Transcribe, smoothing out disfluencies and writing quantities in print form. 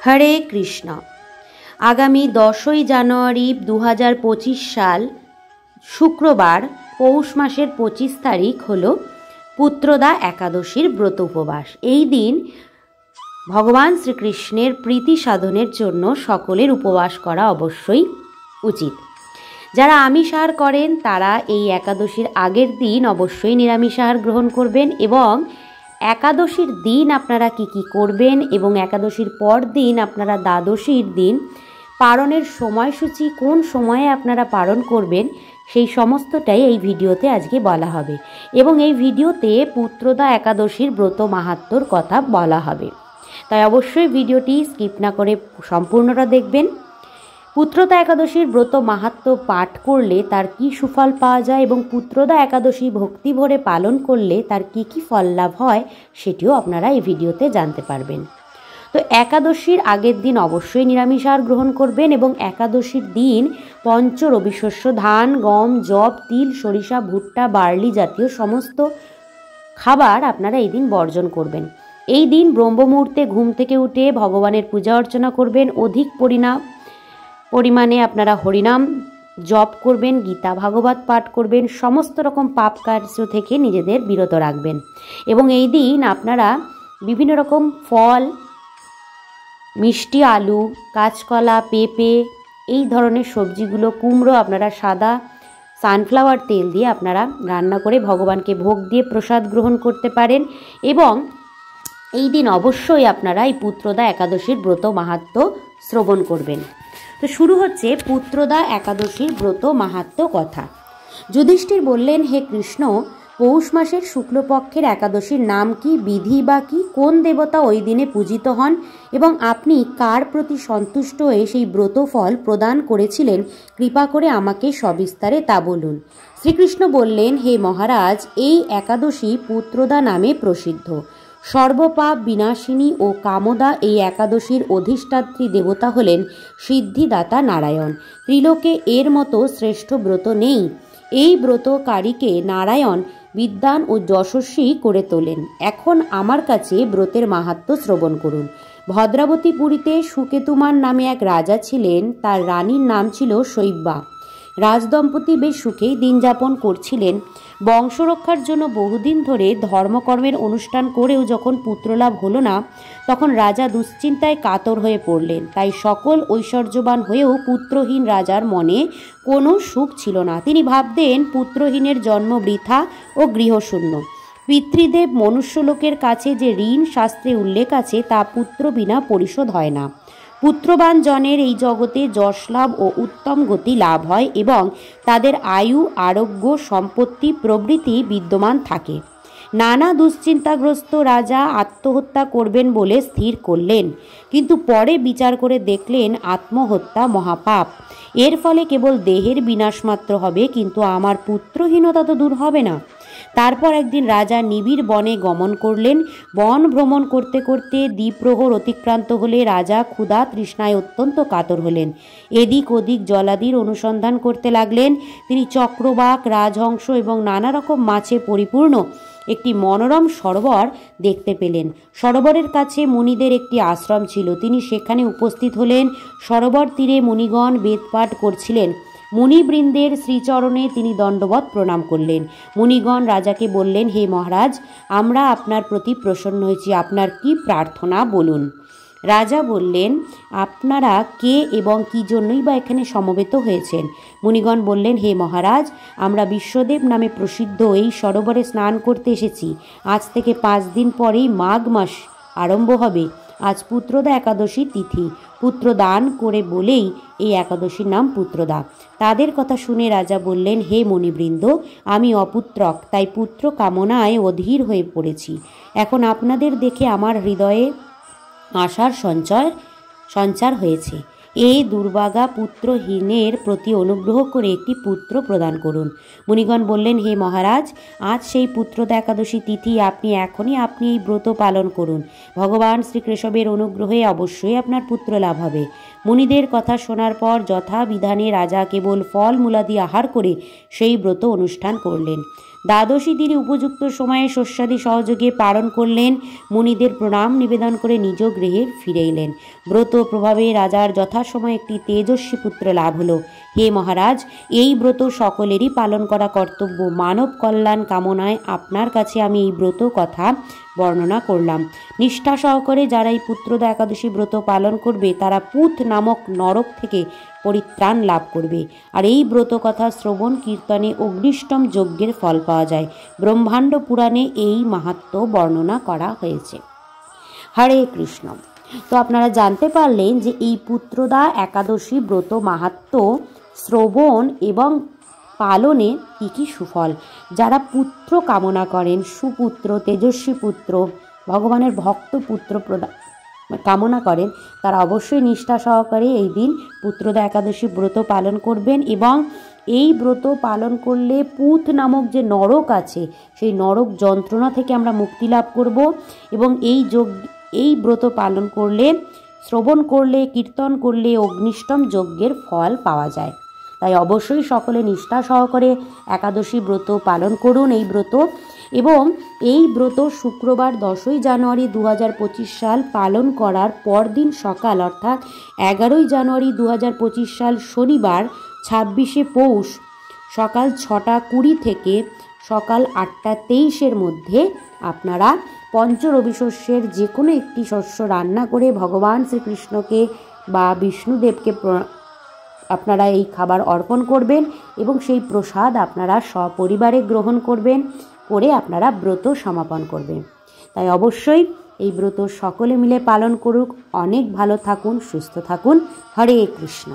হরে কৃষ্ণ। আগামী 10ই জানুয়ারি 2025 সাল শুক্রবার পৌষ মাসের 25 তারিখ হল পুত্রদা একাদশীর ব্রত উপবাস। এই দিন ভগবান শ্রীকৃষ্ণের প্রীতি সাধনের জন্য সকলের উপবাস করা অবশ্যই উচিত। যারা আমিষ আহার করেন তারা এই একাদশীর আগের দিন অবশ্যই নিরামিষ আহার গ্রহণ করবেন এবং একাদশীর দিন আপনারা কি করবেন এবং একাদশীর পর দিন আপনারা দ্বাদশীর দিন পালনের সময়সূচি কোন সময়ে আপনারা পালন করবেন সেই সমস্তটাই এই ভিডিওতে আজকে বলা হবে এবং এই ভিডিওতে পুত্রদা একাদশীর ব্রত মাহাত্ম্যর কথা বলা হবে। তাই অবশ্যই ভিডিওটি স্কিপ না করে সম্পূর্ণটা দেখবেন। পুত্রদা একাদশীর ব্রত মাহাত্ম্য পাঠ করলে তার কি সুফল পাওয়া যায় এবং পুত্রদা একাদশী ভক্তি ভরে পালন করলে তার কি ফল লাভ হয় সেটিও আপনারা এই ভিডিওতে জানতে পারবেন। তো একাদশীর আগের দিন অবশ্যই নিরামিষ আহার গ্রহণ করবেন এবং একাদশীর দিন পঞ্চ রবি শস্য ধান, গম, যব, তিল, সরিষা, ভুট্টা, বার্লি জাতীয় সমস্ত খাবার আপনারা এই দিন বর্জন করবেন। এই দিন ব্রহ্ম মুহূর্তে ঘুম থেকে উঠে ভগবানের পূজা অর্চনা করবেন, অধিক পরিমাণে আপনারা হরিনাম জপ করবেন, গীতা ভাগবত পাঠ করবেন, সমস্ত রকম পাপ কার্য থেকে নিজেদের বিরত রাখবেন এবং এই দিন আপনারা বিভিন্ন রকম ফল, মিষ্টি আলু, কাঁচকলা, পেঁপে এই ধরনের সবজিগুলো, কুমড়ো আপনারা সাদা সানফ্লাওয়ার তেল দিয়ে আপনারা রান্না করে ভগবানকে ভোগ দিয়ে প্রসাদ গ্রহণ করতে পারেন এবং এই দিন অবশ্যই আপনারা এই পুত্রদা একাদশীর ব্রত মাহাত্ম্য শ্রবণ করবেন। তো শুরু হচ্ছে পুত্রদা একাদশীর ব্রত মাহাত্ম্য কথা। যুধিষ্ঠির বললেন, হে কৃষ্ণ, পৌষ মাসের শুক্লপক্ষের একাদশীর নাম কি, বিধি বা কি, কোন দেবতা ওই দিনে পূজিত হন এবং আপনি কার প্রতি সন্তুষ্ট হয়ে সেই ব্রত ফল প্রদান করেছিলেন, কৃপা করে আমাকে সবিস্তারে তা বলুন। শ্রীকৃষ্ণ বললেন, হে মহারাজ, এই একাদশী পুত্রদা নামে প্রসিদ্ধ। সর্বপাপ বিনাশিনী ও কামদা এই একাদশীর অধিষ্ঠাত্রী দেবতা হলেন সিদ্ধিদাতা নারায়ণ। ত্রিলোকে এর মতো শ্রেষ্ঠ ব্রত নেই। এই ব্রতকারীকে নারায়ণ বিদ্বান ও যশস্বী করে তোলেন। এখন আমার কাছে ব্রতের মাহাত্ম্য শ্রবণ করুন। ভদ্রাবতীপুরীতে সুকেতুমান নামে এক রাজা ছিলেন। তার রানীর নাম ছিল শৈব্যা। রাজদম্পতি বেশ সুখেই দিন যাপন করছিলেন। বংশরক্ষার জন্য বহুদিন ধরে ধর্মকর্মের অনুষ্ঠান করেও যখন পুত্রলাভ হলো না, তখন রাজা দুশ্চিন্তায় কাতর হয়ে পড়লেন। তাই সকল ঐশ্বর্যবান হয়েও পুত্রহীন রাজার মনে কোনো সুখ ছিল না। তিনি ভাবতেন, পুত্রহীনের জন্ম বৃথা ও গৃহশূন্য। পিতৃদেব মনুষ্যলোকের কাছে যে ঋণ শাস্ত্রে উল্লেখ আছে তা পুত্র বিনা পরিশোধ হয় না। পুত্রবান জনের এই জগতে যশলাভ ও উত্তম গতি লাভ হয় এবং তাদের আয়ু, আরোগ্য, সম্পত্তি প্রভৃতি বিদ্যমান থাকে। নানা দুশ্চিন্তাগ্রস্ত রাজা আত্মহত্যা করবেন বলে স্থির করলেন, কিন্তু পরে বিচার করে দেখলেন আত্মহত্যা মহাপাপ। এর ফলে কেবল দেহের বিনাশ মাত্র হবে, কিন্তু আমার পুত্রহীনতা তো দূর হবে না। তারপর একদিন রাজা নিবিড় বনে গমন করলেন। বন ভ্রমণ করতে করতে দ্বিপ্রহর অতিক্রান্ত হলে রাজা ক্ষুধা তৃষ্ণায় অত্যন্ত কাতর হলেন। এদিক ওদিক জলাদির অনুসন্ধান করতে লাগলেন। তিনি চক্রবাক, রাজহংস এবং নানা রকম মাছে পরিপূর্ণ একটি মনোরম সরোবর দেখতে পেলেন। সরোবরের কাছে মুনিদের একটি আশ্রম ছিল। তিনি সেখানে উপস্থিত হলেন। সরোবর তীরে মুনিগণ বেদপাঠ করছিলেন। মুনিবৃন্দের শ্রীচরণে তিনি দণ্ডবৎ প্রণাম করলেন। মুনিগণ রাজাকে বললেন, হে মহারাজ, আমরা আপনার প্রতি প্রসন্ন হয়েছি, আপনার কি প্রার্থনা বলুন। রাজা বললেন, আপনারা কে এবং কি জন্যই বা এখানে সমবেত হয়েছেন? মুনিগণ বললেন, হে মহারাজ, আমরা বিশ্বদেব নামে প্রসিদ্ধ এই সরোবরে স্নান করতে এসেছি। আজ থেকে 5 দিন পরেই মাঘ মাস আরম্ভ হবে। আজ পুত্রদা একাদশী তিথি। পুত্র দান করে বলেই এই একাদশীর নাম পুত্রদা। তাদের কথা শুনে রাজা বললেন, হে মুনিবৃন্দ, আমি অপুত্রক, তাই পুত্র কামনায় অধীর হয়ে পড়েছি। এখন আপনাদের দেখে আমার হৃদয়ে আশার সঞ্চার হয়েছে। এই দুর্ভাগা পুত্রহীনের প্রতি অনুগ্রহ করে একটি পুত্র প্রদান করুন। মুনিগণ বললেন, হে মহারাজ, আজ সেই পুত্রদা একাদশী তিথি। আপনি এই ব্রত পালন করুন। ভগবান শ্রীকেশবের অনুগ্রহে অবশ্যই আপনার পুত্র লাভ হবে। মুনিদের কথা শোনার পর যথাবিধানে রাজা কেবল ফল মূলাদি আহার করে সেই ব্রত অনুষ্ঠান করলেন। দ্বাদশী তিনি উপযুক্ত সময়ে শস্যাদি সহযোগে পালন করলেন। মুনিদের প্রণাম নিবেদন করে নিজ গৃহে ফিরে এলেন। ব্রত প্রভাবে রাজার যথাসময়ে একটি তেজস্বী পুত্র লাভ হলো। হে মহারাজ, এই ব্রত সকলেরই পালন করা কর্তব্য। মানব কল্যাণ কামনায় আপনার কাছে আমি এই ব্রত কথা বর্ণনা করলাম। নিষ্ঠা সহকারে যারা এই পুত্রদা একাদশী ব্রত পালন করবে তারা পুত নামক নরক থেকে পরিত্রাণ লাভ করবে। আর এই ব্রত কথা শ্রবণ কীর্তনে অগ্নিষ্টম যজ্ঞের ফল পাওয়া যায়। ব্রহ্মাণ্ড পুরাণে এই মাহাত্ম্য বর্ণনা করা হয়েছে। হরে কৃষ্ণ। তো আপনারা জানতে পারলেন যে এই পুত্রদা একাদশী ব্রত মাহাত্ম্য শ্রবণ এবং পালনে কী কী সুফল। যারা পুত্র কামনা করেন, সুপুত্র, তেজস্বী পুত্র, ভগবানের ভক্ত পুত্র কামনা করেন, তারা অবশ্যই নিষ্ঠা সহকারে এই দিন পুত্রদা একাদশী ব্রত পালন করবেন। এবং এই ব্রত পালন করলে পুত নামক যে নরক আছে সেই নরক যন্ত্রণা থেকে আমরা মুক্তি লাভ করব। এবং এই ব্রত পালন করলে, শ্রবণ করলে, কীর্তন করলে অগ্নিষ্টম যজ্ঞের ফল পাওয়া যায়। তাই অবশ্যই সকলে নিষ্ঠা সহকারে একাদশী ব্রত পালন করুন এই ব্রত। এবং এই ব্রত শুক্রবার 10ই জানুয়ারি 2025 সাল পালন করার পরদিন সকাল অর্থাৎ 11ই জানুয়ারি 2025 সাল শনিবার 26শে পৌষ সকাল 6টা 20 থেকে সকাল 8টা 23-এর মধ্যে আপনারা পঞ্চরবি শস্যের যে কোনো একটি শস্য রান্না করে ভগবান শ্রীকৃষ্ণকে বা বিষ্ণুদেবকে আপনারা এই খাবার অর্পণ করবেন এবং সেই প্রসাদ আপনারা সপরিবারে গ্রহণ করবেন, করে আপনারা ব্রত সমাপন করবেন। তাই অবশ্যই এই ব্রত সকলে মিলে পালন করুক। অনেক ভালো থাকুন, সুস্থ থাকুন। হরে কৃষ্ণ।